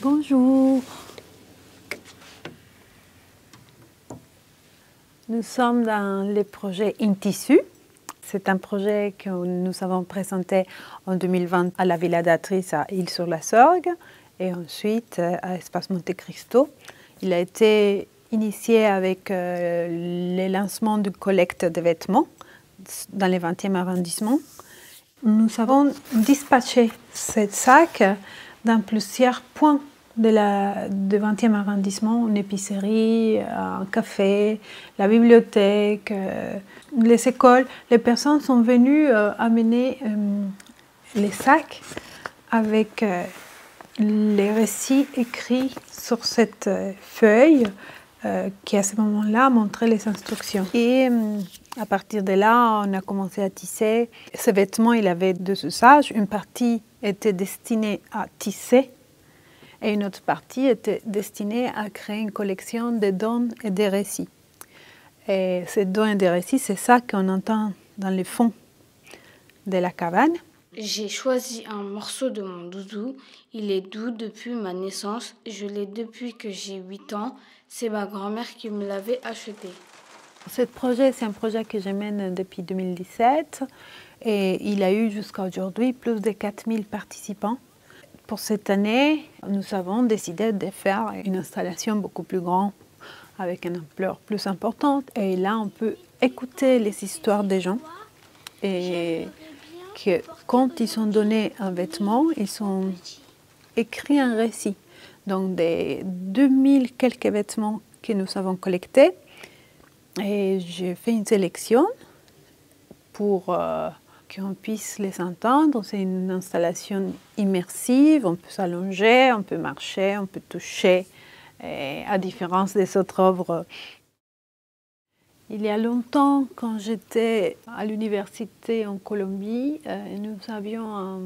Bonjour. Nous sommes dans le projet InTissu. C'est un projet que nous avons présenté en 2020 à la Villa d'Atrice à Île-sur-la-Sorgue et ensuite à Espace Monte Cristo. Il a été initié avec le lancement de collecte de vêtements dans le 20e arrondissement. Nous avons dispatché ces sacs dans plusieurs points du 20e arrondissement, une épicerie, un café, la bibliothèque, les écoles. Les personnes sont venues amener les sacs avec les récits écrits sur cette feuille qui à ce moment-là montrait les instructions. Et à partir de là, on a commencé à tisser. Ces vêtements, il avait deux usages. Une partie était destinée à tisser et une autre partie était destinée à créer une collection de dons et de récits. Et ces dons et des récits, c'est ça qu'on entend dans le fond de la cabane. J'ai choisi un morceau de mon doudou. Il est doux depuis ma naissance. Je l'ai depuis que j'ai 8 ans. C'est ma grand-mère qui me l'avait acheté. Ce projet, c'est un projet que je mène depuis 2017 et il a eu jusqu'à aujourd'hui plus de 4000 participants. Pour cette année, nous avons décidé de faire une installation beaucoup plus grande, avec une ampleur plus importante. Et là, on peut écouter les histoires des gens. Et que quand ils sont donnés un vêtement, ils ont écrit un récit. Donc, des 2000 quelques vêtements que nous avons collectés. Et j'ai fait une sélection pour qu'on puisse les entendre. C'est une installation immersive, on peut s'allonger, on peut marcher, on peut toucher, à différence des autres œuvres. Il y a longtemps, quand j'étais à l'université en Colombie, nous avions un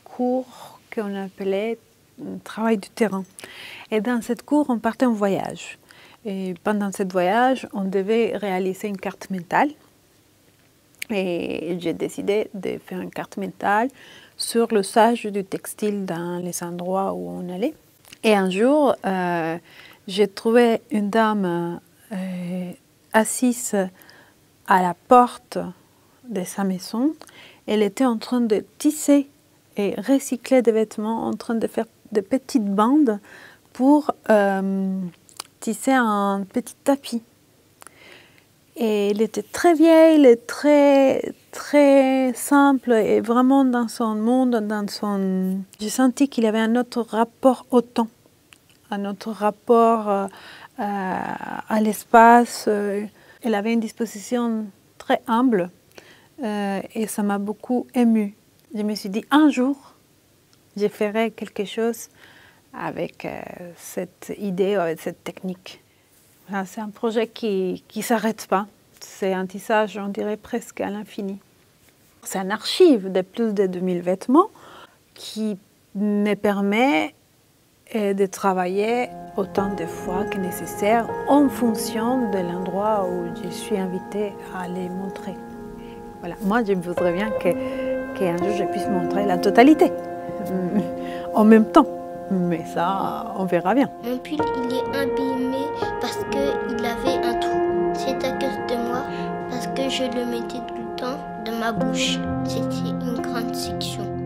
cours qu'on appelait travail du terrain. Et dans ce cours, on partait en voyage. Et pendant ce voyage, on devait réaliser une carte mentale. Et j'ai décidé de faire une carte mentale sur l'usage du textile dans les endroits où on allait. Et un jour, j'ai trouvé une dame assise à la porte de sa maison. Elle était en train de tisser et recycler des vêtements, en train de faire de petites bandes pour tisser un petit tapis. Et elle était très vieille, très simple et vraiment dans son monde, J'ai senti qu'il y avait un autre rapport au temps, un autre rapport à l'espace. Elle avait une disposition très humble et ça m'a beaucoup émue. Je me suis dit, un jour, je ferai quelque chose avec cette idée, avec cette technique. C'est un projet qui ne s'arrête pas. C'est un tissage, on dirait, presque à l'infini. C'est un archive de plus de 2000 vêtements qui me permet de travailler autant de fois que nécessaire en fonction de l'endroit où je suis invitée à les montrer. Voilà. Moi, je voudrais bien qu'un jour je puisse montrer la totalité en même temps. Mais ça, on verra bien. Mon pull, il est abîmé parce qu'il avait un trou. C'est à cause de moi, parce que je le mettais tout le temps dans ma bouche. C'était une grande section.